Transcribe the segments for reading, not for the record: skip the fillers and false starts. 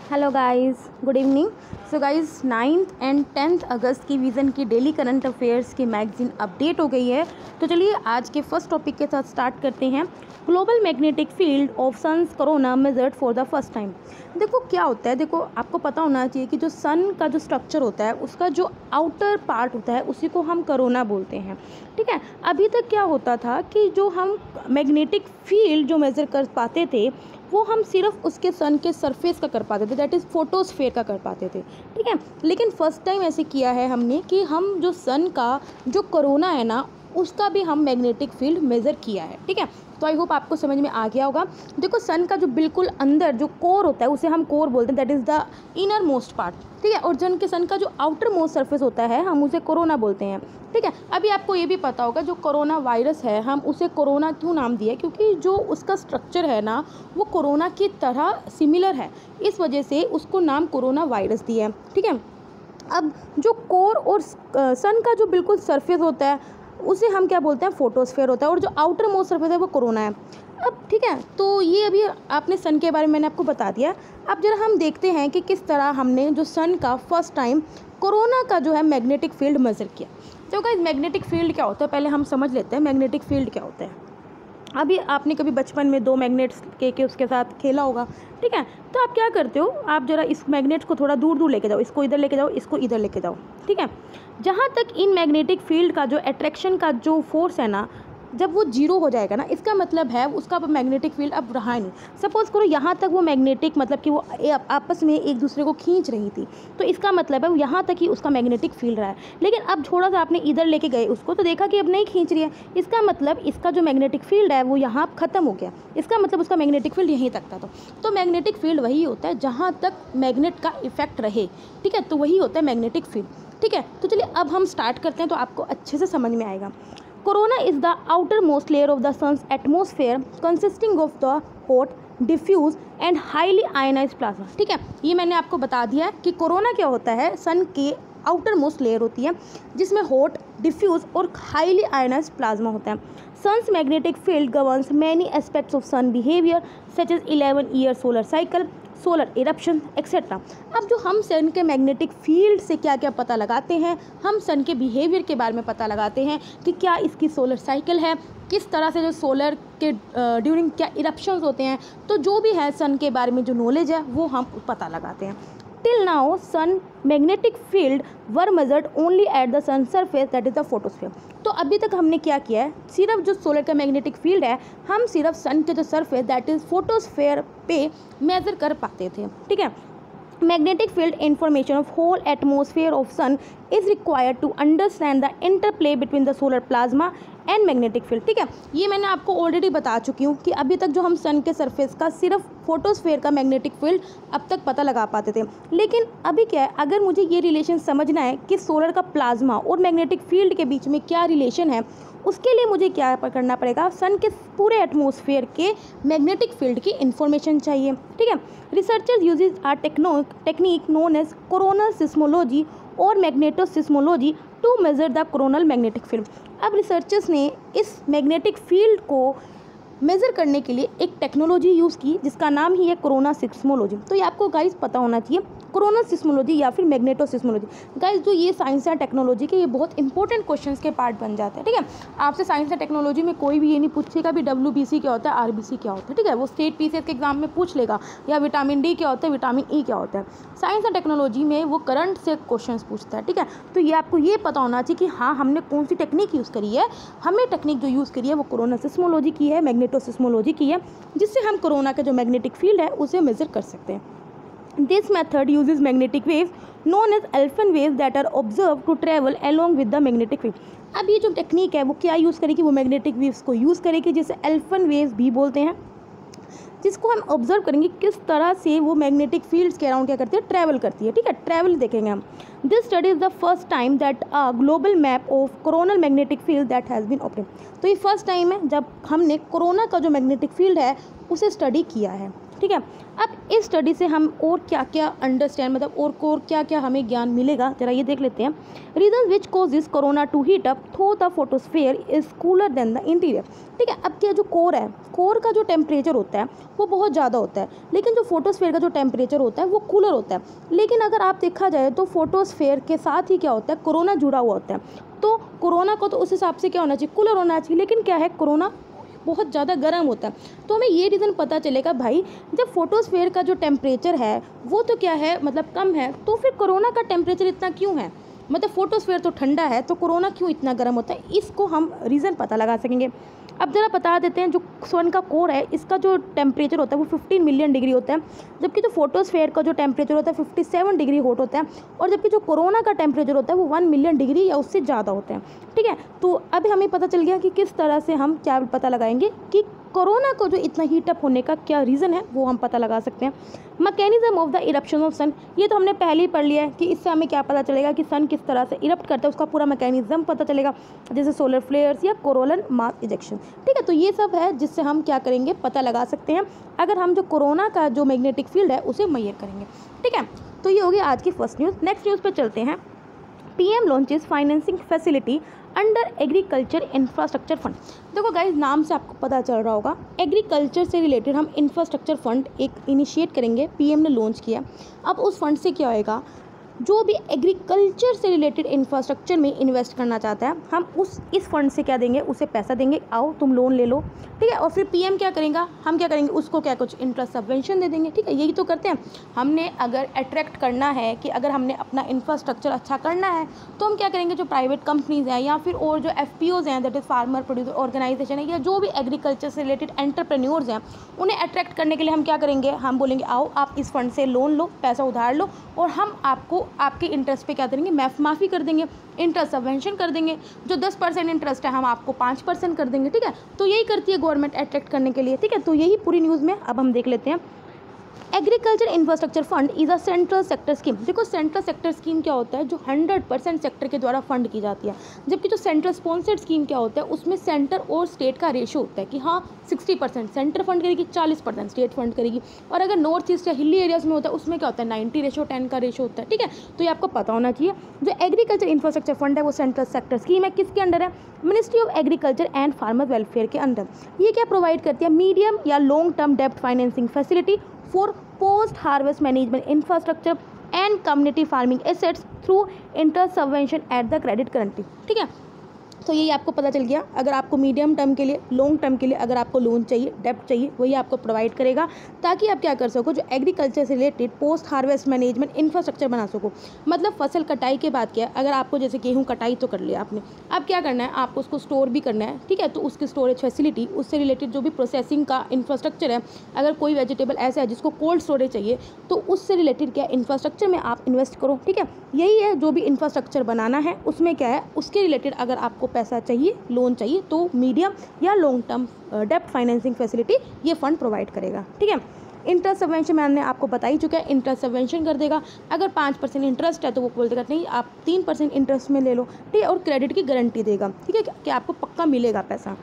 Hello guys, good evening. So guys, 9th and 10th अगस्त की vision की daily current affairs की magazine update हो गई है। तो चलिए आज के फर्स्ट टॉपिक के साथ स्टार्ट करते हैं। Global magnetic field of sun's corona measured for the first time. देखो क्या होता है, देखो आपको पता होना चाहिए कि जो सन का जो स्ट्रक्चर होता है उसका जो आउटर पार्ट होता है उसी को हम कोरोना बोलते हैं। ठीक है, अभी तक क्या होता था कि जो हम मैग्नेटिक फील्ड जो मेज़र कर पाते थे वो हम सिर्फ उसके सन के सरफेस का कर पाते थे, दैट इज़ फोटोस्फेयर का कर पाते थे। ठीक है, लेकिन फर्स्ट टाइम ऐसे किया है हमने कि हम जो सन का जो कोरोना है ना उसका भी हम मैग्नेटिक फील्ड मेज़र किया है। ठीक है, तो आई होप आपको समझ में आ गया होगा। देखो सन का जो बिल्कुल अंदर जो कोर होता है उसे हम कोर बोलते हैं, that is the inner most part. ठीक है, और जन के सन का जो आउटर मोस्ट सरफेस होता है हम उसे कोरोना बोलते हैं। ठीक है, अभी आपको ये भी पता होगा जो कोरोना वायरस है हम उसे कोरोना क्यों नाम दिया, क्योंकि जो उसका स्ट्रक्चर है ना वो कोरोना की तरह सिमिलर है, इस वजह से उसको नाम कोरोना वायरस दिया है। ठीक है, अब जो कोर और सन का जो बिल्कुल सरफेस होता है उसे हम क्या बोलते हैं, फोटोस्फेयर होता है, और जो आउटर मोस्ट सरफेस है वो कोरोना है। अब ठीक है, तो ये अभी आपने सन के बारे में मैंने आपको बता दिया। अब जरा हम देखते हैं कि किस तरह हमने जो सन का फर्स्ट टाइम कोरोना का जो है मैग्नेटिक फील्ड मेज़र किया। तो गाइस मैग्नेटिक फील्ड क्या होता है पहले हम समझ लेते हैं मैग्नेटिक फील्ड क्या होता है। अभी आपने कभी बचपन में दो मैग्नेट्स के उसके साथ खेला होगा। ठीक है, तो आप क्या करते हो, आप जरा इस मैग्नेट्स को थोड़ा दूर दूर लेके जाओ, इसको इधर लेके जाओ, इसको इधर लेके जाओ। ठीक है, जहाँ तक इन मैग्नेटिक फील्ड का जो अट्रैक्शन का जो फोर्स है ना, जब वो जीरो हो जाएगा ना इसका मतलब है उसका मैग्नेटिक फील्ड अब रहा नहीं। सपोज़ करो यहाँ तक वो मैग्नेटिक मतलब कि वो आपस में एक दूसरे को खींच रही थी, तो इसका मतलब है यहाँ तक ही उसका मैग्नेटिक फील्ड रहा है। लेकिन अब थोड़ा सा आपने इधर लेके गए उसको तो देखा कि अब नहीं खींच रही है, इसका मतलब इसका जो मैग्नेटिक फील्ड है वो यहाँ ख़त्म हो गया, इसका मतलब उसका मैग्नेटिक फील्ड यहीं तक था। तो मैग्नेटिक फील्ड वही होता है जहाँ तक मैग्नेट का इफेक्ट रहे। ठीक है, तो वही होता है मैग्नेटिक फील्ड। ठीक है, तो चलिए अब हम स्टार्ट करते हैं तो आपको अच्छे से समझ में आएगा। Corona is the outermost layer of the sun's atmosphere consisting of the hot, diffuse and highly ionized plasma। ठीक है, ये मैंने आपको बता दिया है कि कोरोना क्या होता है, सन के आउटर मोस्ट लेयर होती है जिसमें हॉट, डिफ्यूज और हाईली आयनाइज्ड प्लाज्मा होता है। Sun's magnetic field governs many aspects of sun behaviour such as 11 year solar cycle, solar eruption etcetera. अब जो हम सन के मैग्नेटिक फील्ड से क्या क्या पता लगाते हैं, हम सन के बिहेवियर के बारे में पता लगाते हैं कि क्या इसकी सोलर साइकिल है, किस तरह से जो सोलर के ड्यूरिंग क्या इरप्शंस होते हैं, तो जो भी है सन के बारे में जो नॉलेज है वो हम पता लगाते हैं। Till now sun magnetic field were measured only at the sun surface that is the photosphere. तो अभी तक हमने क्या किया है, सिर्फ जो सोलर का मैग्नेटिक फील्ड है हम सिर्फ सन के जो सरफेस दैट इज़ फोटोस्फीयर पे मेज़र कर पाते थे। ठीक है, magnetic field information of whole atmosphere of sun is required to understand the interplay between the solar plasma and magnetic field। ठीक है, ये मैंने आपको ऑलरेडी बता चुकी हूँ कि अभी तक जो हम सन के सरफेस का सिर्फ फोटोस्फेयर का मैग्नेटिक फील्ड अब तक पता लगा पाते थे, लेकिन अभी क्या है, अगर मुझे ये रिलेशन समझना है कि सोलर का प्लाज्मा और मैग्नेटिक फील्ड के बीच में क्या रिलेशन है, उसके लिए मुझे क्या करना पड़ेगा, सन के पूरे एटमॉस्फेयर के मैग्नेटिक फील्ड की इन्फॉर्मेशन चाहिए। ठीक है, researchers uses are technique known as coronal seismology और magnetoseismology to measure the coronal magnetic field. अब रिसर्चर्स ने इस मैग्नेटिक फील्ड को मेज़र करने के लिए एक टेक्नोलॉजी यूज़ की जिसका नाम ही है कोरोना सिस्मोलॉजी। तो ये आपको गाइस पता होना चाहिए, कोरोना सिस्मोलॉजी या फिर मैग्नेटोसिस्मोलॉजी। गाइस जो ये साइंस एंड टेक्नोलॉजी के ये बहुत इंपॉर्टेंट क्वेश्चंस के पार्ट बन जाते हैं। ठीक है, आपसे साइंस एंड टेक्नोलॉजी में कोई भी ये नहीं पूछेगा भी WBC क्या होता है, RBC क्या होता है। ठीक है, वो स्टेट PCS के एग्जाम में पूछ लेगा, या विटामिन D क्या होता है, विटामिन E क्या होता है। साइंस एंड टेक्नोलॉजी में वो करंट से क्वेश्चन पूछता है। ठीक है, तो ये आपको ये पता होना चाहिए कि हाँ हमने कौन सी टेक्निक यूज़ करी है, हमें टेक्निक जो यूज़ करी है वो कोरोना सिस्मोलॉजी की है, मैग्नेटोसिस्मोलॉजी की है, जिससे हम कोरोना का जो मैग्नेटिक फील्ड है उसे मेज़र कर सकते हैं। This method uses magnetic waves known as alpha waves that are observed to travel along with the magnetic field। अब ये जो टेक्निक है वो क्या यूज़ करेगी, वो मैग्नेटिक वेव्स को यूज़ करेगी जिसे अल्फा वेव्स भी बोलते हैं, जिसको हम ऑब्जर्व करेंगे किस तरह से वो मैग्नेटिक फील्ड्स के अराउंड क्या करती है, ट्रैवल करती है। ठीक है, ट्रैवल देखेंगे हम। This study is the first time that a global map of coronal magnetic field that has been obtained. तो ये फर्स्ट टाइम है जब हमने कोरोना का जो मैग्नेटिक फील्ड है उसे स्टडी किया है। ठीक है। अब इस स्टडी से हम और क्या क्या अंडरस्टैंड मतलब और क्या क्या हमें ज्ञान मिलेगा, जरा ये देख लेते हैं। Reason which causes corona to heat up though the photosphere is cooler than the interior. ठीक है, अब क्या जो कोर है, कोर का जो टेम्परेचर होता है वो बहुत ज़्यादा होता है, लेकिन जो फोटोस्फेयर का जो टेम्परेचर होता है वो कूलर होता है। लेकिन अगर आप देखा जाए तो फोटोस्फेयर के साथ ही क्या होता है, कोरोना जुड़ा हुआ होता है। तो कोरोना को तो उस हिसाब से क्या होना चाहिए, कूलर होना चाहिए, लेकिन क्या है कोरोना बहुत ज़्यादा गर्म होता है। तो हमें ये रीज़न पता चलेगा भाई, जब फोटोस्फेयर का जो टेम्परेचर है वो तो क्या है मतलब कम है, तो फिर कोरोना का टेम्परेचर इतना क्यों है, मतलब फोटोस्फेयर तो ठंडा है तो कोरोना क्यों इतना गर्म होता है, इसको हम रीज़न पता लगा सकेंगे। अब ज़रा बता देते हैं, जो सन का कोर है इसका जो टेम्परेचर होता है वो 15 मिलियन डिग्री होता है, जबकि जो फोटोस्फेयर का जो टेम्परेचर होता है 57 डिग्री हॉट होता है, और जबकि जो कोरोना का टेम्परेचर होता है वो 1 मिलियन डिग्री या उससे ज़्यादा होता है। ठीक है, तो अभी हमें पता चल गया कि किस तरह से हम क्या पता लगाएंगे कि कोरोना को जो इतना हीटअप होने का क्या रीज़न है, वो हम पता लगा सकते हैं। Mechanism of the eruption of sun, ये तो हमने पहले ही पढ़ लिया है कि इससे हमें क्या पता चलेगा कि सन किस तरह से इरप्ट करता है, उसका पूरा मैकेनिज्म पता चलेगा, जैसे सोलर फ्लेयर्स या कोरोनल मास इजेक्शन। ठीक है, तो ये सब है जिससे हम क्या करेंगे, पता लगा सकते हैं अगर हम जो कोरोना का जो मैग्नेटिक फील्ड है उसे मेजर करेंगे। ठीक है, तो ये हो गई आज की फर्स्ट न्यूज़। नेक्स्ट न्यूज़ पर चलते हैं। PM launches financing facility under agriculture infrastructure fund. देखो गाइस, नाम से आपको पता चल रहा होगा, एग्रीकल्चर से रिलेटेड हम इंफ्रास्ट्रक्चर फंड एक इनिशिएट करेंगे, पीएम ने लॉन्च किया। अब उस फंड से क्या होएगा, जो भी एग्रीकल्चर से रिलेटेड इंफ्रास्ट्रक्चर में इन्वेस्ट करना चाहता है, हम इस फंड से क्या देंगे, उसे पैसा देंगे, आओ तुम लोन ले लो। ठीक है, और फिर पीएम क्या करेगा, हम क्या करेंगे, उसको क्या कुछ इंटरेस्ट सब्वेंशन दे देंगे। ठीक है, यही तो करते हैं। हमने अगर अट्रैक्ट करना है कि अगर हमने अपना इंफ्रास्ट्रक्चर अच्छा करना है तो हम क्या करेंगे, जो प्राइवेट कंपनीज़ हैं या फिर और जो FPOs हैं, that is farmer producer organisation है, या जो भी एग्रीकल्चर से रिलेटेड एंटरप्रेन्योर्स हैं, उन्हें अट्रैक्ट करने के लिए हम क्या करेंगे, हम बोलेंगे आओ आप इस फंड से लोन लो, पैसा उधार लो, और हम आपको आपके इंटरेस्ट पे क्या करेंगे, माफ़ी कर देंगे, इंटरेस्ट सबवेंशन कर देंगे। जो 10% इंटरेस्ट है हम आपको 5% कर देंगे। ठीक है, तो यही करती है गवर्नमेंट अट्रैक्ट करने के लिए। ठीक है, तो यही पूरी न्यूज़ में अब हम देख लेते हैं। Agriculture infrastructure fund is a central sector scheme. देखो, सेंट्रल सेक्टर स्कीम क्या होता है, जो 100% सेक्टर के द्वारा फंड की जाती है, जबकि जो सेंट्रल स्पॉन्सर्ड स्कीम क्या होता है, उसमें सेंटर और स्टेट का रेशो होता है कि हाँ 60% सेंटर फंड करेगी, 40% स्टेट फंड करेगी। और अगर नॉर्थ ईस्ट या हिली एरियाज़ में होता है उसमें क्या होता है, 90:10 का रेशो होता है। ठीक है, तो ये आपको पता होना चाहिए। जो एग्रीकल्चर इंफ्रास्ट्रक्चर फंड है वो सेंट्रल सेक्टर स्कीम है, किसके अंडर है, ministry of agriculture and farmer welfare के अंडर। ये क्या प्रोवाइड करती है, मीडियम या लॉन्ग टर्म डेब्ट financing facility for post harvest management infrastructure and community farming assets through interest subvention at the credit guarantee. ठीक है, तो यही आपको पता चल गया। अगर आपको मीडियम टर्म के लिए, लॉन्ग टर्म के लिए अगर आपको लोन चाहिए, डेब्ट चाहिए, वही आपको प्रोवाइड करेगा, ताकि आप क्या कर सको, जो एग्रीकल्चर से related post harvest management infrastructure बना सको। मतलब फसल कटाई के बाद क्या, अगर आपको जैसे गेहूँ कटाई तो कर लिया आपने, अब क्या करना है, आपको उसको स्टोर भी करना है। ठीक है, तो उसकी स्टोरेज फैसिलिटी, उससे रिलेटेड जो भी प्रोसेसिंग का इंफ्रास्ट्रक्चर है, अगर कोई वेजिटेबल ऐसा है जिसको कोल्ड स्टोरेज चाहिए, तो उससे रिलेटेड क्या इंफ्रास्ट्रक्चर में आप इन्वेस्ट करो। ठीक है, यही है, जो भी इंफ्रास्ट्रक्चर बनाना है उसमें क्या है, उसके रिलेटेड अगर आपको पैसा चाहिए, लोन चाहिए, तो मीडियम या लॉन्ग टर्म डेब्ट फाइनेंसिंग फैसिलिटी ये फंड प्रोवाइड करेगा। ठीक है, इंटरेस्ट सबवेंशन मैंने आपको बता ही चुका है, इंटरेस्ट सबवेंशन कर देगा। अगर 5% इंटरेस्ट है तो वो बोल देगा नहीं आप 3% इंटरेस्ट में ले लो। ठीक है, और क्रेडिट की गारंटी देगा। ठीक है, कि आपको पक्का मिलेगा पैसा।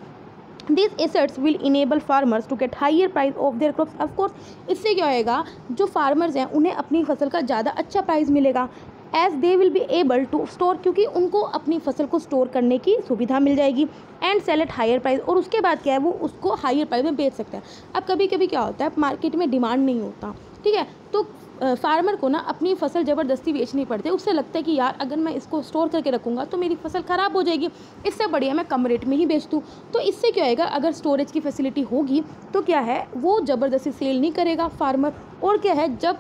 These assets will enable farmers to get higher price of their crops. Of course, इससे क्या होएगा, जो फार्मर्स हैं उन्हें अपनी फसल का ज़्यादा अच्छा प्राइस मिलेगा, as they will be able to store, क्योंकि उनको अपनी फसल को स्टोर करने की सुविधा मिल जाएगी, and sell at higher price, और उसके बाद क्या है, वो उसको हायर प्राइस में बेच सकते हैं। अब कभी कभी क्या होता है, मार्केट में डिमांड नहीं होता। ठीक है, तो फार्मर को ना अपनी फसल ज़बरदस्ती बेचनी पड़ती है। उससे लगता है कि यार अगर मैं इसको स्टोर करके रखूँगा तो मेरी फसल ख़राब हो जाएगी, इससे बढ़िया मैं कम रेट में ही बेच दूँ। तो इससे क्या होएगा, अगर स्टोरेज की फैसिलिटी होगी तो क्या है, वो ज़बरदस्ती सेल नहीं करेगा फार्मर, और क्या है, जब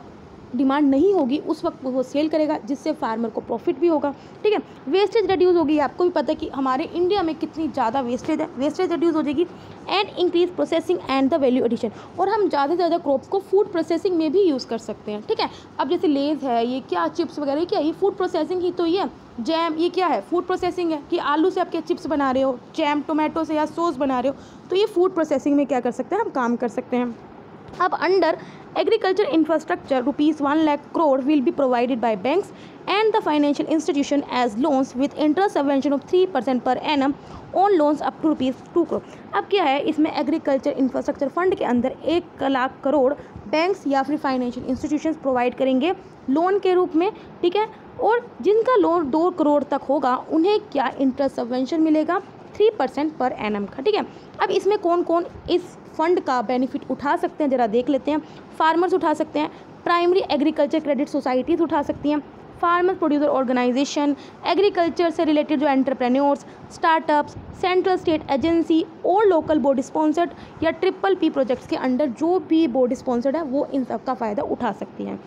डिमांड नहीं होगी उस वक्त वो सेल करेगा, जिससे फार्मर को प्रॉफिट भी होगा। ठीक है, वेस्टेज रिड्यूस होगी। आपको भी पता है कि हमारे इंडिया में कितनी ज़्यादा वेस्टेज है, वेस्टेज रिड्यूस हो जाएगी, and increase processing and the value addition, और हम ज़्यादा से ज़्यादा क्रॉप्स को फूड प्रोसेसिंग में भी यूज़ कर सकते हैं। ठीक है, अब जैसे लेज़ है, ये क्या चिप्स वगैरह, क्या ये फूड प्रोसेसिंग ही तो ये जैम, ये क्या है, फूड प्रोसेसिंग है कि आलू से आप क्या चिप्स बना रहे हो, जैम टोमेटो से या सॉस बना रहे हो, तो ये फूड प्रोसेसिंग में क्या कर सकते हैं, हम काम कर सकते हैं। अब under agriculture infrastructure ₹1 lakh crore will be provided by banks and the financial institution as loans with interest subvention of 3% per annum on loans up to ₹2 crore. अब क्या है, इसमें एग्रीकल्चर इंफ्रास्ट्रक्चर फंड के अंदर 1 लाख करोड़ बैंक्स या फिर फाइनेंशियल इंस्टीट्यूशंस प्रोवाइड करेंगे loan के रूप में, ठीक है। और जिनका लोन 2 करोड़ तक होगा उन्हें क्या इंटरेस्ट सबवेंशन मिलेगा 3% पर एनम का, ठीक है। अब इसमें कौन कौन इस फंड का बेनिफिट उठा सकते हैं ज़रा देख लेते हैं। फार्मर्स उठा सकते हैं, प्राइमरी एग्रीकल्चर क्रेडिट सोसाइटीज़ उठा सकती हैं, फार्मर प्रोड्यूसर ऑर्गेनाइजेशन, एग्रीकल्चर से रिलेटेड जो entrepreneurs, startups, central state agency और लोकल बोर्ड स्पॉन्सर्ड या PPP प्रोजेक्ट्स के अंडर जो भी बोर्ड स्पॉन्सर्ड है वो इन सब का फ़ायदा उठा सकती हैं।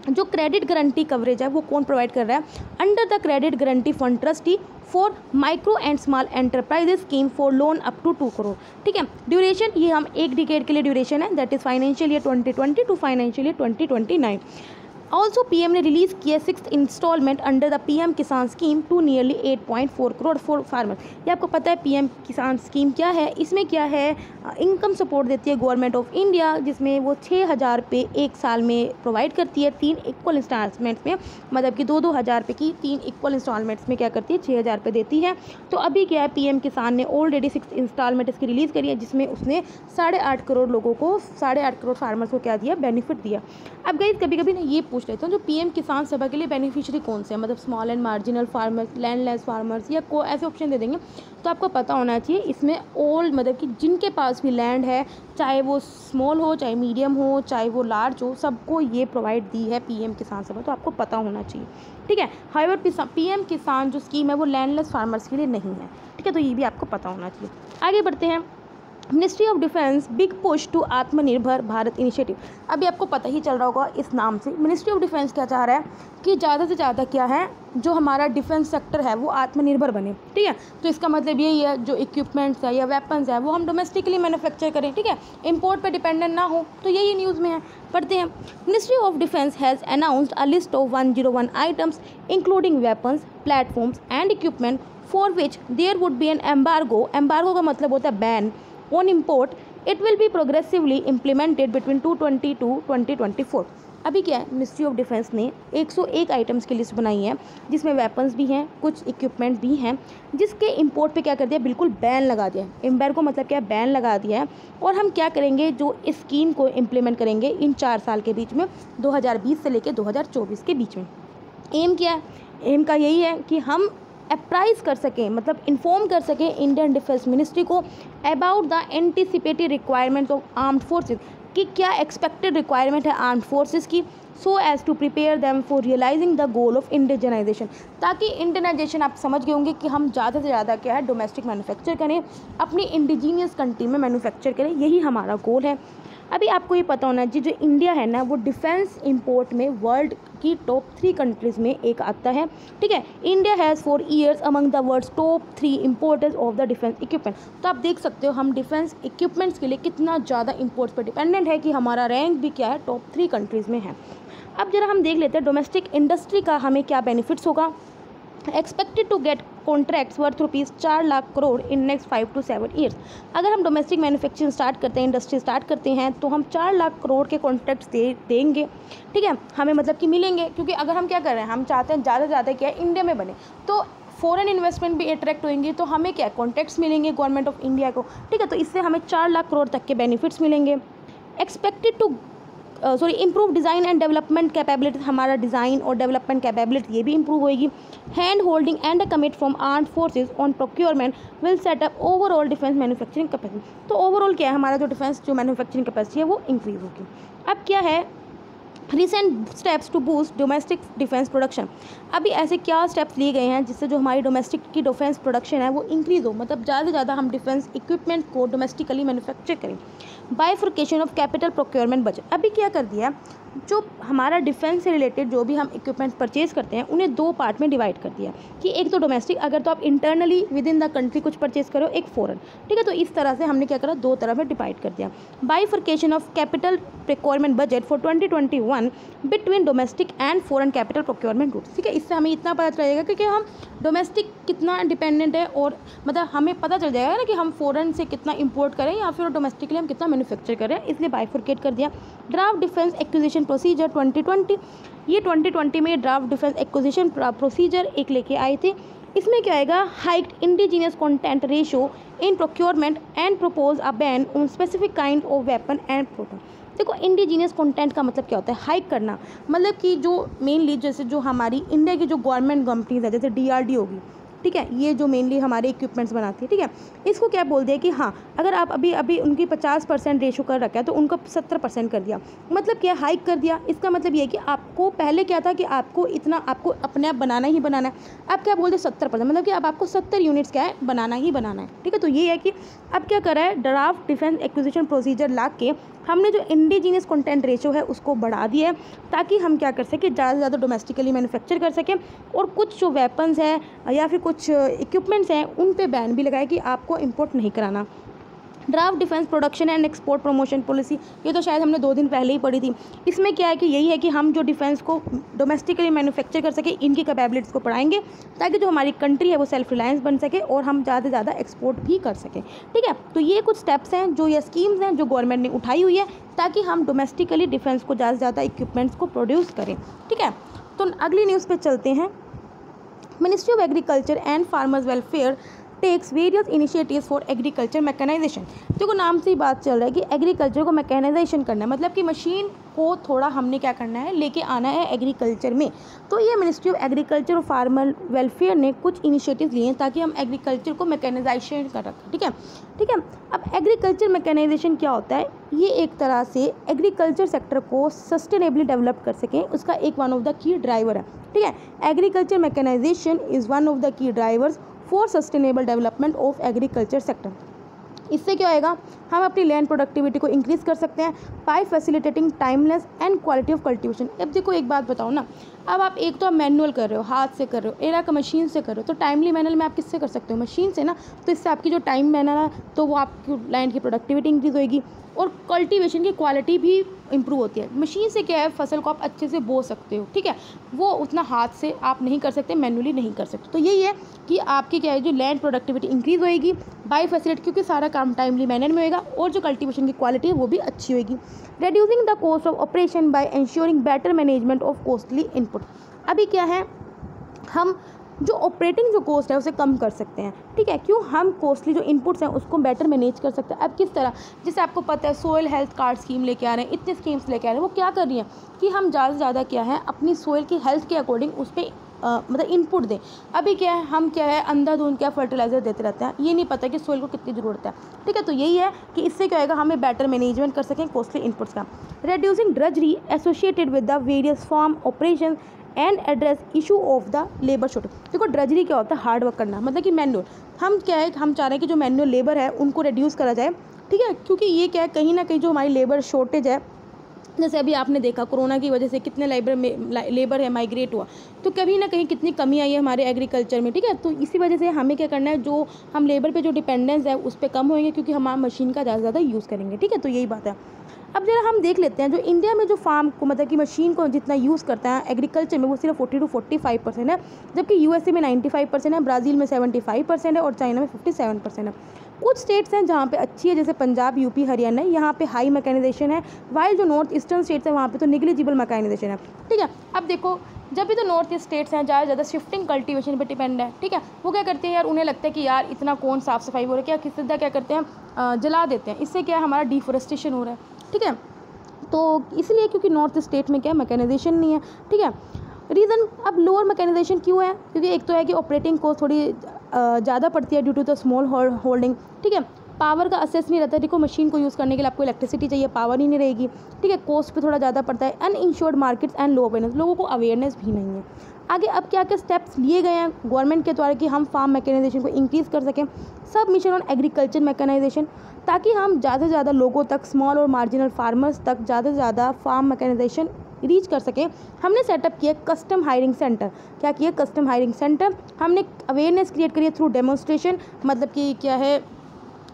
जो क्रेडिट गारंटी कवरेज है वो कौन प्रोवाइड कर रहा है, under the credit guarantee fund trustee for micro and small enterprises scheme for loan up to 2 crore, ठीक है। ड्यूरेशन ये हम 1 डिकेड के लिए ड्यूरेशन है, that is financial year 2020 to financial year 2029। Also PM ने रिलीज़ किया 6th instalment under the PM Kisan scheme to nearly 8.4 crore for farmer. ये आपको पता है पीएम किसान स्कीम क्या है, इसमें क्या है, इनकम सपोर्ट देती है गवर्नमेंट ऑफ इंडिया, जिसमें वो 6,000 रुपये एक साल में प्रोवाइड करती है 3 इक्वल इंस्टॉलमेंट्स में, मतलब कि 2-2 हज़ार रुपये की 3 इक्वल इंस्टॉलमेंट्स में क्या करती है 6,000 रुपये देती है। तो अभी क्या है, पीएम किसान ने ऑलरेडी 6th इंस्टॉलमेंट इसकी रिलीज़ करी है, जिसमें उसने 8.5 करोड़ लोगों को, 8.5 करोड़ फार्मर्स को क्या दिया, बेनिफिट दिया। अब गाइस कभी कभी ना ये पूछ लेते हैं जो पीएम किसान सभा के लिए बेनिफिशियरी कौन से हैं, मतलब small and marginal farmers, landless farmers, या को ऐसे ऑप्शन दे देंगे। तो आपको पता होना चाहिए इसमें ऑल, मतलब कि जिनके पास भी लैंड है, चाहे वो स्मॉल हो, चाहे मीडियम हो, चाहे वो लार्ज हो, सबको ये प्रोवाइड दी है पीएम किसान सभा, तो आपको पता होना चाहिए, ठीक है। हाउएवर पीएम किसान जो स्कीम है वो लैंडलेस फार्मर्स के लिए नहीं है, ठीक है, तो ये भी आपको पता होना चाहिए। आगे बढ़ते हैं। Ministry of defence big push to Atmanirbhar Bharat initiative. अभी आपको पता ही चल रहा होगा इस नाम से, मिनिस्ट्री ऑफ डिफेंस क्या चाह रहा है कि ज़्यादा से ज़्यादा क्या है, जो हमारा डिफेंस सेक्टर है वो आत्मनिर्भर बने, ठीक है। तो इसका मतलब यही है जो इक्विपमेंट्स है या वेपन्स है वो हम डोमेस्टिकली मैन्युफैक्चर करें, ठीक है, इंपोर्ट पे डिपेंडेंट ना हो। तो यही न्यूज़ में है, पढ़ते हैं। Ministry of defence has announced a list of 101 items including weapons, platforms and equipment for which there would be an embargo. Embargo का मतलब होता है ban on import. It will be progressively implemented between 2020 to 2024। अभी क्या है, ministry of defence ने 101 items की list बनाई है, जिसमें वेपन्स भी हैं, कुछ इक्विपमेंट्स भी हैं, जिसके इंपोर्ट पे क्या कर दिया, बिल्कुल बैन लगा दिया है। एम्बार्गो मतलब क्या है, बैन लगा दिया है। और हम क्या करेंगे, जो इस स्कीम को इम्प्लीमेंट करेंगे इन 4 साल के बीच में, 2020 से लेकर 2024 के बीच में। एम क्या है, एम का यही है कि हम अप्राइज कर सकें, मतलब इन्फॉर्म कर सकें इंडियन डिफेंस मिनिस्ट्री को about the anticipated requirement of armed forces, कि क्या एक्सपेक्टेड रिक्वायरमेंट है आर्म्ड फोर्सेज की, so as to prepare them for realising the goal of indigenisation. ताकि इंडिजनाइजेशन आप समझ गए होंगे कि हम ज़्यादा से ज़्यादा क्या है डोमेस्टिक मैन्युफैक्चर करें, अपनी इंडिजीनियस कंट्री में मैन्युफैक्चर करें, यही हमारा गोल है। अभी आपको ये पता होना चाहिए जो इंडिया है ना वो डिफेंस इंपोर्ट में वर्ल्ड की टॉप 3 कंट्रीज़ में एक आता है, ठीक है। India has for years among the world's top 3 importers of the defence equipment. तो आप देख सकते हो हम डिफेंस इक्विपमेंट्स के लिए कितना ज़्यादा इंपोर्ट्स पर डिपेंडेंट है, कि हमारा रैंक भी क्या है टॉप 3 कंट्रीज़ में है। अब जरा हम देख लेते हैं डोमेस्टिक इंडस्ट्री का हमें क्या बेनिफिट्स होगा। Expected to get contracts worth ₹4 lakh crore in next 5 to 7 years. अगर हम डोमेस्टिक मैन्युफैक्चरिंग स्टार्ट करते हैं, इंडस्ट्री स्टार्ट करते हैं, तो हम 4 लाख करोड़ के कॉन्ट्रैक्ट्स देंगे, ठीक है, हमें मतलब कि मिलेंगे। क्योंकि अगर हम क्या कर रहे हैं, हम चाहते हैं ज़्यादा से ज़्यादा क्या है इंडिया में बने, तो फॉरेन इन्वेस्टमेंट भी अट्रैक्ट होंगी, तो हमें क्या कॉन्ट्रैक्ट्स मिलेंगे गवर्नमेंट ऑफ इंडिया को, ठीक है। तो इससे हमें 4 लाख करोड़ तक के बेनिफिट्स मिलेंगे। Expected to improve design and development capability, हमारा डिज़ाइन और डेवलपमेंट कैपेबिलिटी ये भी इम्प्रूव होएगी। Hand holding and a commit from armed forces on procurement will set up overall defence manufacturing capacity. तो ओवरऑल क्या है, हमारा जो डिफेंस जो मैन्युफैक्चरिंग कैपेसिटी है वो इंक्रीज होगी। अब क्या है, recent steps to boost domestic defence production. अभी ऐसे क्या स्टेप्स लिए गए हैं जिससे जो हमारी डोमेस्टिक की डिफेंस प्रोडक्शन है वो इंक्रीज़ हो, मतलब ज़्यादा से ज़्यादा हम डिफेंस इक्विपमेंट को डोमेस्टिकली मैन्युफैक्चर करें। Bifurcation of capital procurement budget. अभी क्या कर दिया, जो हमारा डिफेंस से रिलेटेड जो भी हम इक्विपमेंट्स परचेज करते हैं उन्हें 2 पार्ट में डिवाइड कर दिया, कि एक तो डोमेस्टिक, अगर तो आप internally with in the country कुछ परचेज करो, एक फॉरेन, ठीक है। तो इस तरह से हमने क्या करा, 2 तरह में डिवाइड कर दिया। Bifurcation of capital procurement budget for 2021 between domestic and foreign capital procurement routes, ठीक है। इससे हमें इतना पता चलेगा कि हम डोमेस्टिक कितना डिपेंडेंट है, और मतलब हमें पता चल जाएगा ना कि हम फॉरेन से कितना इंपोर्ट करें या फिर डोमेस्टिकली हम कितना मैन्युफैक्चर करें, इसलिए बाइफरकेट कर दिया। ड्राफ्ट डिफेंस एक्विजिशन प्रोसीजर 2020, ये 2020 में ड्राफ्ट डिफेंस एक्विजिशन प्रोसीजर एक लेके आए थे। इसमें क्या आएगा, hiked indigenous content ratio in procurement and propose a ban on specific kind of weapon and product. देखो इंडिजीनियस कंटेंट का मतलब क्या होता है, हाइक करना, मतलब कि जो मेनली जैसे जो हमारी इंडिया की जो गवर्नमेंट कंपनीज है, जैसे DRD होगी, ठीक है, ये जो मेनली हमारे इक्विपमेंट्स बनाती है, ठीक है, इसको क्या बोल दिया कि हाँ अगर आप अभी उनकी 50% रेशो कर रखा है तो उनको 70% कर दिया, मतलब क्या हाइक कर दिया। इसका मतलब ये है कि आपको पहले क्या था कि आपको अपने आप बनाना ही बनाना है, अब क्या बोलते हैं 70%, मतलब कि अब आपको 70 यूनिट्स क्या है बनाना ही बनाना है, ठीक है। तो ये है कि अब क्या करा है, ड्राफ्ट डिफेंस एक्विजिशन प्रोसीजर ला के हमने जो इंडिजीनियस कंटेंट रेशो है उसको बढ़ा दिया है, ताकि हम क्या कर सकें, ज़्यादा से ज़्यादा डोमेस्टिकली मैन्युफैक्चर कर सकें, और कुछ जो वेपन्स हैं या फिर कुछ इक्विपमेंट्स हैं उन पे बैन भी लगाए कि आपको इंपोर्ट नहीं कराना। Draft defence production and export promotion policy, ये तो शायद हमने 2 दिन पहले ही पढ़ी थी। इसमें क्या है कि यही है कि हम जो डिफेंस को डोमेस्टिकली मैन्युफैक्चर कर सके, इनकी कैपेबिलिटीज़ को बढ़ाएंगे, ताकि जो हमारी कंट्री है वो सेल्फ रिलायंस बन सके और हम ज़्यादा से ज़्यादा एक्सपोर्ट भी कर सकें, ठीक है। तो ये कुछ स्टेप्स हैं, जो ये स्कीम्स हैं जो गवर्नमेंट ने उठाई हुई है, ताकि हम डोमेस्टिकली डिफेंस को ज़्यादा से ज़्यादा इक्विपमेंट्स को प्रोड्यूस करें, ठीक है। तो अगली न्यूज़ पर चलते हैं। Ministry of agriculture and farmers welfare takes various initiatives for agriculture mechanisation. देखो नाम से ही बात चल रहा है कि एग्रीकल्चर को मैकेनाइजेशन करना है, मतलब कि मशीन को थोड़ा हमने क्या करना है, लेके आना है एग्रीकल्चर में। तो ये मिनिस्ट्री ऑफ एग्रीकल्चर और फार्मर वेलफेयर ने कुछ इनिशिएटिव्स लिए हैं ताकि हम एग्रीकल्चर को मैकेनाइजेशन कर रखें, ठीक है, ठीक है। अब एग्रीकल्चर मैकेनाइजेशन क्या होता है, ये एक तरह से एग्रीकल्चर सेक्टर को सस्टेनेबली डेवलप कर सकें, उसका एक one of the key driver है, ठीक है। Agriculture mechanisation is one of the key drivers for sustainable development of agriculture sector. इससे क्या होएगा, हम अपनी लैंड प्रोडक्टिविटी को इंक्रीज़ कर सकते हैं by facilitating timeless and quality of cultivation. अब देखो एक बात बताओ ना, अब आप एक तो आप मैनुअल कर रहे हो, हाथ से कर रहे हो, एक मशीन से कर रहे हो, तो टाइमली मैनर में आप किससे कर सकते हो, मशीन से ना। तो इससे आपकी जो टाइम मैनर है तो वो आपकी लैंड की प्रोडक्टिविटी इंक्रीज़ होएगी और कल्टीवेशन की क्वालिटी भी इंप्रूव होती है। मशीन से क्या है, फसल को आप अच्छे से बो सकते हो, ठीक है, वो उतना हाथ से आप नहीं कर सकते, मैनुअली नहीं कर सकते। तो यही है कि आपकी क्या है, जो लैंड प्रोडक्टिविटी इंक्रीज़ होएगी बाय फैसिलिटी, क्योंकि सारा काम टाइमली मैनर में होएगा, और जो कल्टीवेशन की क्वालिटी है वो भी अच्छी होएगी। Reducing the cost of operation by ensuring better management of costly input. अभी क्या है, हम जो ऑपरेटिंग जो कॉस्ट है उसे कम कर सकते हैं, ठीक है, क्यों, हम कॉस्टली जो इनपुट्स हैं उसको बेटर मैनेज कर सकते हैं। अब किस तरह, जैसे आपको पता है सोयल हेल्थ कार्ड स्कीम लेके आ रहे हैं, इतने स्कीम्स लेके आ रहे हैं, वो क्या कर रही हैं कि हम ज़्यादा से ज़्यादा क्या है अपनी सोयल की हेल्थ के अकॉर्डिंग उस पर मतलब इनपुट दें। अभी क्या है, हम क्या है अंधाधुंध क्या फर्टिलाइज़र देते रहते हैं, ये नहीं पता कि सोइल को कितनी ज़रूरत है, ठीक है। तो यही है कि इससे क्या होगा, हमें बेटर मैनेजमेंट कर सकें कॉस्टली इनपुट्स का। Reducing drudgery associated with the various farm operation and address issue of the labour shortage. देखो ड्रजरी क्या होता है, हार्ड वर्क करना, मतलब कि मैनुअल, हम क्या है, हम चाह रहे हैं कि जो मैनुअल लेबर है उनको रिड्यूस करा जाए, ठीक है, क्योंकि ये क्या है कहीं ना कहीं जो हमारी लेबर शॉर्टेज है, जैसे अभी आपने देखा कोरोना की वजह से कितने लेबर है माइग्रेट हुआ, तो कभी ना कहीं कितनी कमी आई है हमारे एग्रीकल्चर में, ठीक है। तो इसी वजह से हमें क्या करना है, जो हम लेबर पे जो डिपेंडेंस है उस पर कम होएंगे, क्योंकि हम मशीन का ज़्यादा से ज़्यादा यूज़ करेंगे, ठीक है। तो यही बात है। अब जरा हम देख लेते हैं, जो इंडिया में जो फार्म को मतलब कि मशीन को जितना यूज़ करता है एग्रीकल्चर में, वो सिर्फ 40 to 45% है, जबकि USA में 95% है, ब्राज़ील में 75% है और चाइना में 57% है। कुछ स्टेट्स हैं जहाँ पे अच्छी है, जैसे पंजाब, यूपी, हरियाणा, यहाँ पे हाई मैकेनाइजेशन है, वाइल जो नॉर्थ ईस्टर्न स्टेट्स है वहाँ पे तो निगलिजिबल मैकेनाइजेशन है, ठीक है। अब देखो जब भी तो नॉर्थ ईस्ट स्टेट्स हैं जहाँ ज़्यादा शिफ्टिंग कल्टीवेशन पे डिपेंड है, ठीक है, वो क्या करते हैं यार, उन्हें लगता है कि यार इतना कौन साफ़ सफाई हो रहा है, क्या किस सीधा क्या करते हैं जला देते हैं, इससे क्या है हमारा डिफोरेस्टेशन हो रहा है, ठीक है। तो इसलिए क्योंकि नॉर्थ स्टेट में क्या मैकेनाइजेशन नहीं है, ठीक है। रीज़न अब लोअर मैकेनाइजेशन क्यों है, क्योंकि एक तो है कि ऑपरेटिंग कॉस्ट थोड़ी ज़्यादा पड़ती है due to the small holding, ठीक है। पावर का असेस नहीं रहता, देखो मशीन को यूज़ करने के लिए आपको इलेक्ट्रिसिटी चाहिए, पावर ही नहीं रहेगी, ठीक है। कॉस्ट पे थोड़ा ज़्यादा पड़ता है। Uninsured markets and low awareness, लोगों को अवेयरनेस भी नहीं है। आगे अब क्या क्या स्टेप्स लिए गए हैं गवर्नमेंट के द्वारा कि हम फार्म मैकेनाइजेशन को इंक्रीज़ कर सकें। सब मिशन ऑन एग्रीकल्चर मैकेनाइजेशन, ताकि हम ज़्यादा से ज़्यादा लोगों तक, स्मॉल और मार्जिनल फार्मर्स तक ज़्यादा से ज़्यादा फार्म मैकेनाइजेशन रीच कर सकें। हमने सेटअप किया कस्टम हायरिंग सेंटर। क्या किया, कस्टम हायरिंग सेंटर। हमने अवेयरनेस क्रिएट करी है थ्रू डेमोन्स्ट्रेशन, मतलब कि क्या है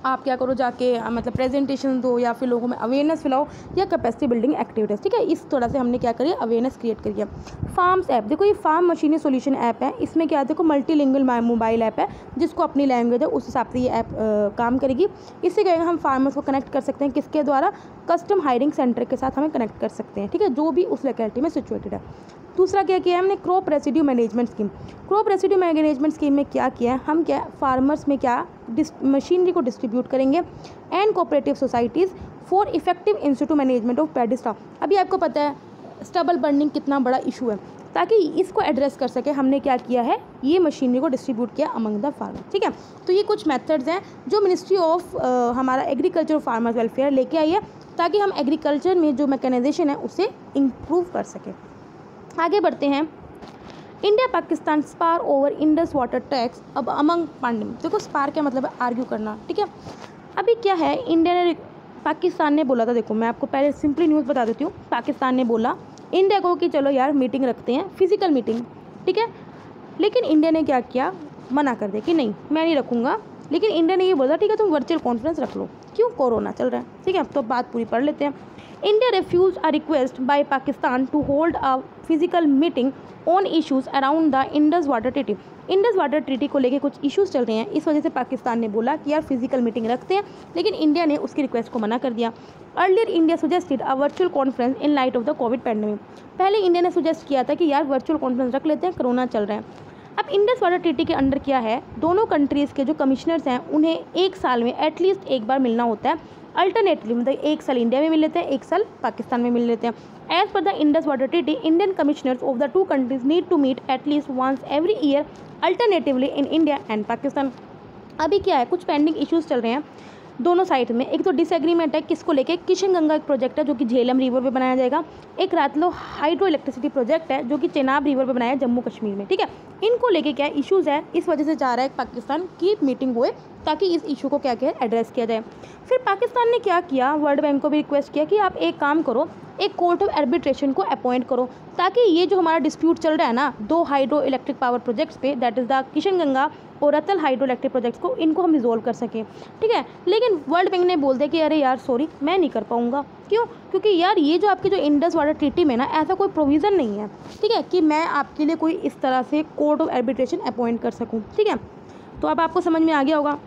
आप क्या करो जाके मतलब प्रेजेंटेशन दो या फिर लोगों में अवेयरनेस फैलाओ या कैपेसिटी बिल्डिंग एक्टिविटीज़, ठीक है। इस तरह से हमने क्या करी, अवेयरनेस क्रिएट करी है। फार्म्स ऐप, देखो ये फार्म मशीनी सोल्यूशन ऐप है। इसमें क्या है, देखो मल्टीलिंगुअल मोबाइल ऐप है, जिसको अपनी लैंग्वेज है उस हिसाब से ये ऐप काम करेगी। इससे क्या है, हम फार्मर्स को कनेक्ट कर सकते हैं किसके द्वारा, कस्टम हायरिंग सेंटर के साथ हमें कनेक्ट कर सकते हैं, ठीक है, जो भी उस लोकेलिटी में सिचुएटेड है। दूसरा क्या किया है हमने, crop residue management scheme. Crop residue management scheme में क्या किया है, हम क्या फार्मर्स में क्या मशीनरी को डिस्ट्रीब्यूट करेंगे and cooperative societies for effective institute management of paddy stock. अभी आपको पता है स्टबल बर्निंग कितना बड़ा इशू है, ताकि इसको एड्रेस कर सके हमने क्या किया है, ये मशीनरी को डिस्ट्रीब्यूट किया अमंग द फार्मर, ठीक है। तो ये कुछ मेथड्स हैं जो मिनिस्ट्री ऑफ हमारा एग्रीकल्चर और फार्मर्स वेलफेयर लेके आई है, ताकि हम एग्रीकल्चर में जो मैकेनाइजेशन है उसे इम्प्रूव कर सकें। आगे बढ़ते हैं। India Pakistan spar over Indus water tax अब अमंग पांडम। देखो स्पार क्या मतलब है, आर्ग्यू करना, ठीक है। अभी क्या है, इंडिया ने पाकिस्तान ने बोला था, देखो मैं आपको पहले सिंपली न्यूज़ बता देती हूँ। पाकिस्तान ने बोला इंडिया को कि चलो यार मीटिंग रखते हैं, फिजिकल मीटिंग, ठीक है। लेकिन इंडिया ने क्या किया, मना कर दिया कि नहीं मैं नहीं रखूँगा। लेकिन इंडिया ने ये बोला ठीक है तुम वर्चुअल कॉन्फ्रेंस रख लो, क्यों, कोरोना चल रहा है, ठीक है। तो बात पूरी पढ़ लेते हैं। India refused a request by Pakistan to hold a physical meeting on issues around the Indus Water Treaty. Indus water treaty को लेके कुछ इश्यूज चल रहे हैं, इस वजह से पाकिस्तान ने बोला कि यार फिजिकल मीटिंग रखते हैं, लेकिन इंडिया ने उसकी रिक्वेस्ट को मना कर दिया। Earlier India suggested a virtual conference in light of the Covid pandemic. पहले इंडिया ने सुजेस्ट किया था कि यार वर्चुअल कॉन्फ्रेंस रख लेते हैं, कोरोना चल रहा है। अब इंडस वाटर ट्रीटी के अंडर क्या है, दोनों कंट्रीज़ के जो कमिश्नर्स हैं उन्हें एक साल में एटलीस्ट एक बार मिलना होता है। अल्टरनेटली मतलब एक साल इंडिया में मिल लेते हैं, एक साल पाकिस्तान में मिल लेते हैं। As per the Indus water treaty, Indian commissioners of the two countries need to meet at least once every year alternatively in India and Pakistan. अभी क्या है, कुछ पेंडिंग इश्यूज चल रहे हैं दोनों साइड में। एक तो डिसएग्रीमेंट है किसको लेके, किशन गंगा एक प्रोजेक्ट है जो कि झेलम रिवर पे बनाया जाएगा। एक रातलो हाइड्रो इलेक्ट्रिसिटी प्रोजेक्ट है जो कि चेनाब रिवर पे बनाया है जम्मू कश्मीर में, ठीक है। इनको लेके क्या इश्यूज़ है, इस वजह से चाह रहा है पाकिस्तान की मीटिंग हुए ताकि इस इशू को क्या किया एड्रेस किया जाए। फिर पाकिस्तान ने क्या किया, वर्ल्ड बैंक को भी रिक्वेस्ट किया कि आप एक काम करो, एक कोर्ट ऑफ आर्बिट्रेशन को अपॉइंट करो, ताकि ये जो हमारा डिस्प्यूट चल रहा है ना दो हाइड्रो इलेक्ट्रिक पावर प्रोजेक्ट्स पे, that is the Kishan Ganga और रतल हाइड्रो इलेक्ट्रिक प्रोजेक्ट्स को, इनको हम रिजोल्व कर सकें, ठीक है। लेकिन वर्ल्ड बैंक ने बोल दिया कि अरे यार सॉरी मैं नहीं कर पाऊँगा। क्यों, क्योंकि यार ये जो आपकी जो इंडस वाटर ट्रीटी में ना ऐसा कोई प्रोविज़न नहीं है, ठीक है, कि मैं आपके लिए कोई इस तरह से कोर्ट ऑफ आर्बिट्रेशन अपॉइंट कर सकूँ, ठीक है। तो अब आपको समझ में आ गया होगा।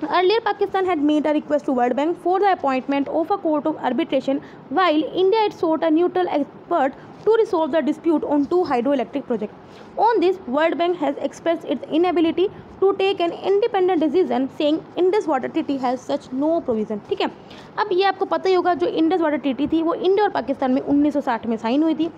Earlier, Pakistan had made a request to World Bank for the appointment of a court of arbitration, while India had sought a neutral expert to resolve the dispute on two hydroelectric projects. On this, World Bank has expressed its inability to take an independent decision, saying Indus Water Treaty has such no provision. ठीक है, अब ये आपको पता ही होगा जो Indus water treaty थी वो इंडिया और पाकिस्तान में 1960 में साइन हुई थी।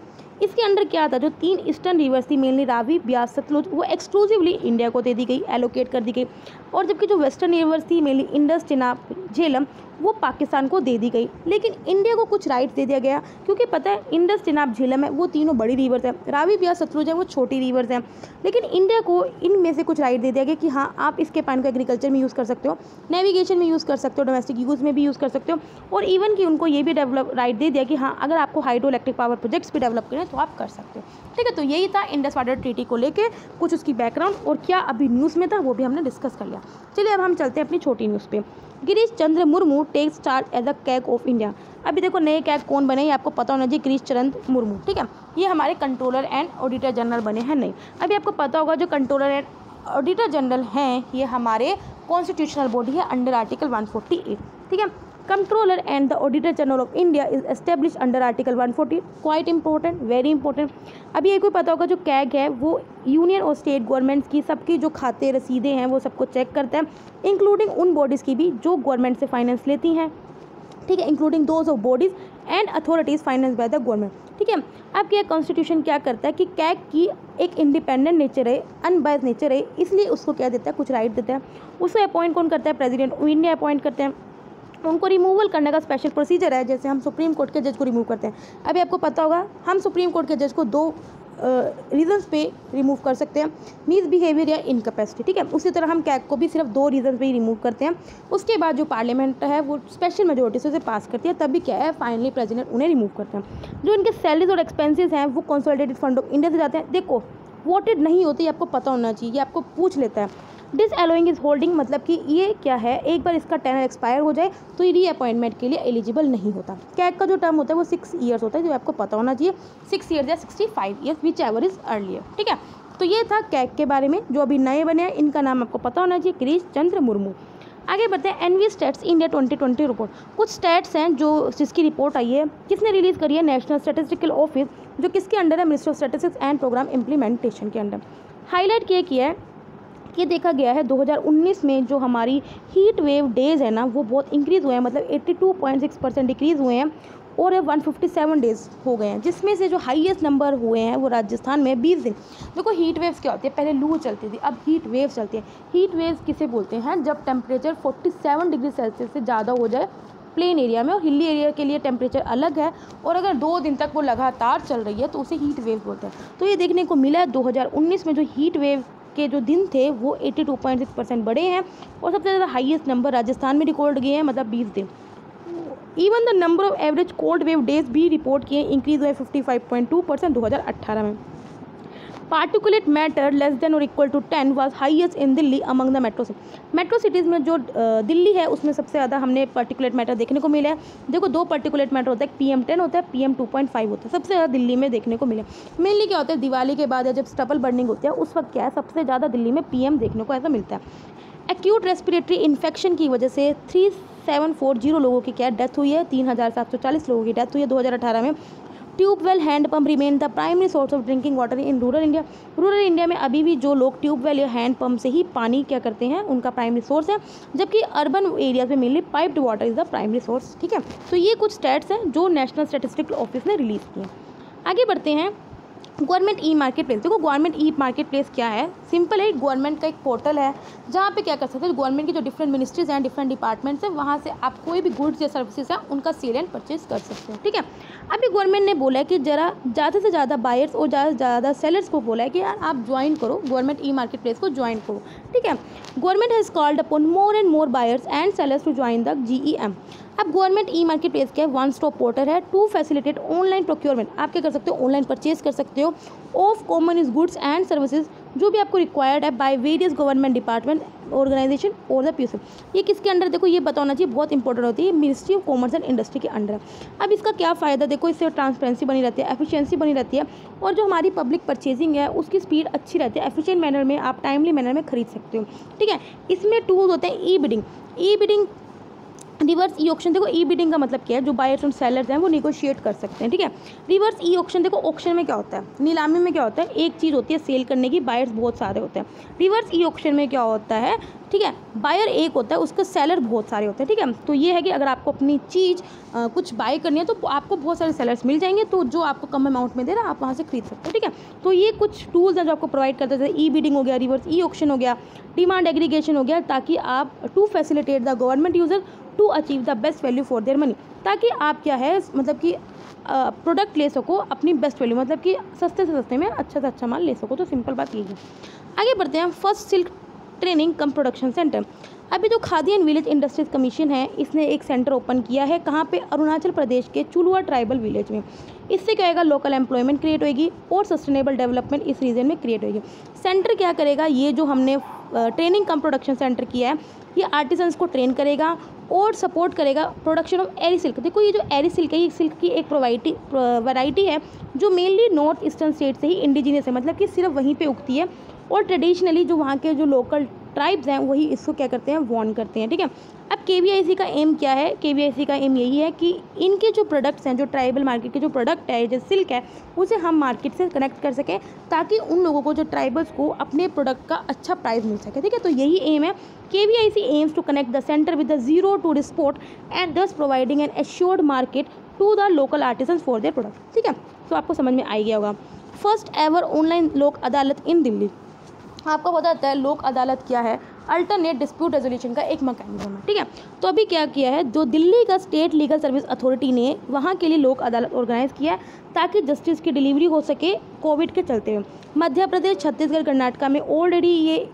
इसके अंडर क्या था, जो 3 ईस्टर्न रिवर्स थी मेनली रावी, ब्यास, सतलुज, वो एक्सक्लूसिवली इंडिया को दे दी गई, एलोकेट कर दी गई। और जबकि जो वेस्टर्न रिवर्स थी मेनली इंडस, चिनाब, झेलम, वो पाकिस्तान को दे दी गई। लेकिन इंडिया को कुछ राइट दे दिया गया, क्योंकि पता है इंडस, चिनाब, झेलम है वो तीनों बड़ी रिवर्स हैं, रावी, ब्यास, सतलुज है वो छोटी रिवर्स हैं। लेकिन इंडिया को इनमें से कुछ राइट दे दिया गया कि हाँ आप इसके पानी को एग्रीकल्चर में यूज़ कर सकते हो, नेविगेशन में यूज़ कर सकते हो, डोमेस्टिक यूज़ में भी यूज़ कर सकते हो, और इवन कि उनको ये भी डेवलप राइट दे दिया कि हाँ अगर आपको हाइड्रो इलेक्ट्रिक पावर प्रोजेक्ट्स भी डेवलप करें तो आप कर सकते हो, ठीक है। तो यही था इंडस वाटर ट्रीटी को लेके कुछ उसकी बैकग्राउंड, और क्या अभी न्यूज़ में था वो भी हमने डिस्कस कर लिया। चलिए अब हम चलते हैं अपनी छोटी न्यूज़ पे। Girish Chandra Murmu takes charge as a CAG of India. अभी देखो नए कैग कौन बने, ये आपको पता होना चाहिए, गिरीश चंद्र मुर्मू, ठीक है। ये हमारे कंट्रोलर एंड ऑडिटर जनरल बने हैं नहीं। अभी आपको पता होगा जो कंट्रोलर एंड ऑडिटर जनरल हैं ये हमारे कॉन्स्टिट्यूशनल बॉडी है अंडर आर्टिकल 148, ठीक है। Controller and the auditor general of India is establish under article 140, quite important, very important. अभी ये कोई पता होगा जो कैग है वो यूनियन और स्टेट गवर्नमेंट्स की सबकी जो खाते रसीदें हैं वो सबको चेक करता है, इंक्लूडिंग उन बॉडीज़ की भी जो गवर्नमेंट से फाइनेंस लेती हैं, ठीक है, including those of bodies and authorities finance by the government, ठीक है। अब क्या कॉन्स्टिट्यूशन क्या करता है कि कैग की एक इंडिपेंडेंट नेचर है, अनबायस्ड नेचर है, इसलिए उसको क्या देता है, कुछ राइट देता है। उसको अपॉइंट कौन करता है, प्रेसिडेंट ऑफ इंडिया अपॉइंट करते हैं। उनको रिमूवल करने का स्पेशल प्रोसीजर है, जैसे हम सुप्रीम कोर्ट के जज को रिमूव करते हैं। अभी आपको पता होगा हम सुप्रीम कोर्ट के जज को 2 रीजंस पे रिमूव कर सकते हैं, मिसबिहेवियर या इनकैपेसिटी, ठीक है। उसी तरह हम कैग को भी सिर्फ 2 रीजंस पे ही रिमूव करते हैं। उसके बाद जो पार्लियामेंट है वो स्पेशल मेजोरिटी से उसे पास करती है, तभी क्या है फाइनली प्रेसिडेंट उन्हें रिमूव करते हैं। जो इनके सैलरीज और एक्सपेंसेस हैं वो कंसोलिडेटेड फंड ऑफ इंडिया से जाते हैं। देखो वोटेड नहीं होती, आपको पता होना चाहिए, ये आपको पूछ लेता है। डिस एलोइंग इज होल्डिंग, मतलब कि ये क्या है, एक बार इसका टेनर एक्सपायर हो जाए तो ये रीअपॉइंटमेंट के लिए एलिजिबल नहीं होता। कैग का जो टर्म होता है वो 6 ईयर्स होता है, जो आपको पता होना चाहिए, 6 ईयर्स या 65 years, which ever is earlier. ठीक है, तो ये था कैग के बारे में। जो अभी नए बने हैं इनका नाम आपको पता होना चाहिए, गिरीश चंद्र मुर्मू। आगे बढ़ते हैं, एनवी स्टैट्स इंडिया 2020 रिपोर्ट। कुछ स्टैट्स हैं जो जिसकी रिपोर्ट आई है, किसने रिलीज़ करी है, नेशनल स्टैटिस्टिकल ऑफिस, जो किसके अंडर है, ministry of statistics and programme implementation के अंडर। हाईलाइट किया है कि देखा गया है 2019 में जो हमारी हीट वेव डेज़ है ना वो बहुत इंक्रीज़ हुए हैं, मतलब 82.6% डिक्रीज़ हुए हैं और 157 डेज़ हो गए हैं, जिसमें से जो हाईएस्ट नंबर हुए हैं वो राजस्थान में 20 दिन। देखो हीट वेव्स क्या होती है, पहले लू चलती थी, अब हीट वेव्स चलती है। हीट वेव्स किसे बोलते हैं, जब टेम्परेचर 47 डिग्री सेल्सियस से ज़्यादा हो जाए प्लेन एरिया में, और हिली एरिया के लिए टेम्परेचर अलग है, और अगर 2 दिन तक वो लगातार चल रही है तो उसे हीट वेव बोलते हैं। तो ये देखने को मिला है 2019 में जो हीट वेव के जो दिन थे वो 82.6% बढ़े हैं, और सबसे ज़्यादा हाईएस्ट नंबर राजस्थान में रिकॉर्ड किए हैं, मतलब 20 दिन। Even the number of average cold wave days भी रिपोर्ट किए इंक्रीज हुए 55.2% 2018 में। पार्टिकुलेट मैटर लेस देन और equal to 10 was highest in Delhi among the metro cities में जो दिल्ली है उसमें सबसे ज़्यादा हमने पार्टिकुलेट मैटर देखने को मिला है। देखो 2 पार्टिकुलेट मैटर होता है, PM10 होता है, PM2.5 होता है, सबसे ज़्यादा दिल्ली में देखने को मिले। मेनली क्या होता है, दिवाली के बाद या जब स्टबल बर्निंग होती है उस वक्त क्या है, सबसे ज़्यादा दिल्ली में PM देखने को ऐसा मिलता है। एक्यूट रेस्पिरेटरी इन्फेक्शन की वजह से 3740 लोगों की क्या डेथ हुई है, 3740 लोगों की डेथ हुई है 2018 में। Tubewell handpump remain the primary source of drinking water in rural India. Rural India में अभी भी जो लोग ट्यूबवेल या हैंडपम्प से ही पानी क्या करते हैं, उनका प्राइमरी सोर्स है, जबकि अर्बन एरियाज में mainly piped water is the primary source. ठीक है, तो ये कुछ स्टैट्स हैं जो नेशनल स्टैटिस्टिकल ऑफिस ने रिलीज़ किए। आगे बढ़ते हैं, गवर्नमेंट ई मार्केट प्लेस। देखो गवर्नमेंट ई मार्केट प्लेस क्या है, सिंपल है, गवर्नमेंट का एक पोर्टल है जहाँ पे क्या कर सकते हैं, गवर्नमेंट की जो डिफरेंट मिनिस्ट्रीज हैं, डिफरेंट डिपार्टमेंट्स हैं, वहाँ से आप कोई भी गुड्स या सर्विसेज हैं उनका सेल एंड परचेज कर सकते हैं। ठीक है, अभी गवर्नमेंट ने बोला है कि ज़रा ज़्यादा से ज़्यादा बायर्स और ज़्यादा से ज़्यादा सेलर्स को बोला है कि यार आप ज्वाइन करो, गवर्नमेंट ई मार्केट प्लेस को ज्वाइन करो। ठीक है, government has called upon more and more buyers and sellers to join the GEM। अब गवर्नमेंट ई मार्केट प्लेस क्या है, वन स्टॉप पोर्टल है टू फैसिलिटेट ऑनलाइन प्रोक्योरमेंट। आप क्या कर सकते हो, ऑनलाइन परचेज कर सकते हो of common is goods and services जो भी आपको रिक्वायर्ड है by various government department organisation और द PSU। ये किसके अंडर, देखो ये बताना चाहिए, बहुत इंपॉर्टेंट होती है, ministry of commerce and industry के अंडर है। अब इसका क्या फ़ायदा, देखो इससे ट्रांसपेरेंसी बनी रहती है, एफिशिएंसी बनी रहती है, और जो हमारी पब्लिक परचेजिंग है उसकी स्पीड अच्छी रहती है, एफिशिएंट मैनर में आप टाइमली मैनर में खरीद सकते हो। ठीक है, इसमें टूल्स होते हैं ई बिडिंग, रिवर्स ई ऑक्शन। देखो ई बिडिंग का मतलब क्या है, जो बायर्स और सेलर्स हैं वो निगोशिएट कर सकते हैं। ठीक है, रिवर्स ई ऑक्शन, देखो ऑक्शन में क्या होता है, नीलामी में क्या होता है, एक चीज़ होती है सेल करने की, बायर्स बहुत सारे होते हैं। रिवर्स ई ऑक्शन में क्या होता है, ठीक है, बायर एक होता है, उसके सेलर बहुत सारे होते हैं। ठीक है, तो ये है कि अगर आपको अपनी चीज़ कुछ बाय करनी है तो आपको बहुत सारे सेलर्स मिल जाएंगे, तो जो आपको कम अमाउंट में दे रहा है आप वहाँ से खरीद सकते हो। ठीक है, तो ये कुछ टूल्स हैं जो आपको प्रोवाइड करते हैं, ई बिडिंग हो गया, रिवर्स ई ऑक्शन हो गया, डिमांड एग्रीगेशन हो गया, ताकि आप to facilitate the government user to achieve the best value for their money, ताकि आप क्या है, मतलब कि प्रोडक्ट ले सको अपनी बेस्ट वैल्यू, मतलब कि सस्ते से सस्ते में अच्छा से अच्छा माल ले सको। तो सिंपल बात ये है। आगे बढ़ते हैं, फर्स्ट सिल्क ट्रेनिंग कम प्रोडक्शन सेंटर। अभी जो khadi and village industries commission है इसने एक सेंटर ओपन किया है, कहाँ पे, अरुणाचल प्रदेश के चुलुआ ट्राइबल विलेज में। इससे क्या होगा, लोकल एम्प्लॉयमेंट क्रिएट होगी और सस्टेनेबल डेवलपमेंट इस रीजन में क्रिएट होगी। सेंटर क्या करेगा, ये जो हमने ट्रेनिंग कम प्रोडक्शन सेंटर किया है, ये आर्टिसंस को ट्रेन करेगा और सपोर्ट करेगा प्रोडक्शन ऑफ एरी सिल्क। देखो ये जो एरी सिल्क है, ये सिल्क की एक वैरायटी है जो मेनली नॉर्थ ईस्टर्न स्टेट से ही इंडिजिनियस है, मतलब कि सिर्फ वहीं पे उगती है, और ट्रेडिशनली जो वहाँ के जो लोकल ट्राइब्स हैं वही इसको क्या करते हैं, वॉर्न करते हैं। ठीक है, अब KVIC का एम क्या है, KVIC का एम यही है कि इनके जो प्रोडक्ट्स हैं, जो ट्राइबल मार्केट के जो प्रोडक्ट है, जो सिल्क है, उसे हम मार्केट से कनेक्ट कर सकें, ताकि उन लोगों को, जो ट्राइबल्स को, अपने प्रोडक्ट का अच्छा प्राइस मिल सके। ठीक है, तो यही एम है। KVIC aims to connect the centre with the zero tourist spot and thus providing an assured market to the local artisans for their product. ठीक है, तो आपको समझ में आ गया होगा। फर्स्ट एवर ऑनलाइन लोक अदालत इन दिल्ली। आपको पता है लोक अदालत क्या है, अल्टरनेट डिस्प्यूट रेजोल्यूशन का एक मैकेनिज्म है। ठीक है, तो अभी क्या किया है, जो दिल्ली का स्टेट लीगल सर्विस अथॉरिटी ने वहाँ के लिए लोक अदालत ऑर्गेनाइज किया है, ताकि जस्टिस की डिलीवरी हो सके कोविड के चलते हुए। मध्य प्रदेश, छत्तीसगढ़, कर्नाटका में ऑलरेडी ये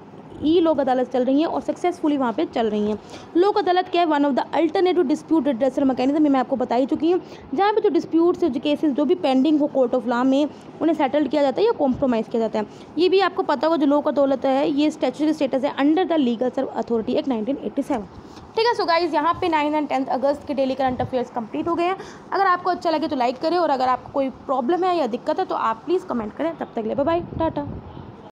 ई लोक अदालत चल रही हैं और सक्सेसफुली वहाँ पे चल रही हैं। लोक अदालत क्या है, one of the alternative dispute redressal mechanism, मैं आपको बता ही चुकी हूँ, जहाँ पे जो डिस्प्यूट्स जो केसेस जो भी पेंडिंग हो कोर्ट ऑफ लॉ में उन्हें सेटल किया जाता है या कॉम्प्रोमाइज़ किया जाता है। ये भी आपको पता होगा जो लोक अदालत है ये स्टैट्यूटरी स्टेटस है under the legal serve authority act 1987। ठीक है। सो गाइज यहाँ पे 9 एंड 10 अगस्त के डेली करंट अफेयर्स कंप्लीट हो गए हैं। अगर आपको अच्छा लगे तो लाइक करें और अगर आपको कोई प्रॉब्लम है या दिक्कत है तो आप प्लीज़ कमेंट करें। तब तक ले बाय बाय, टाटा।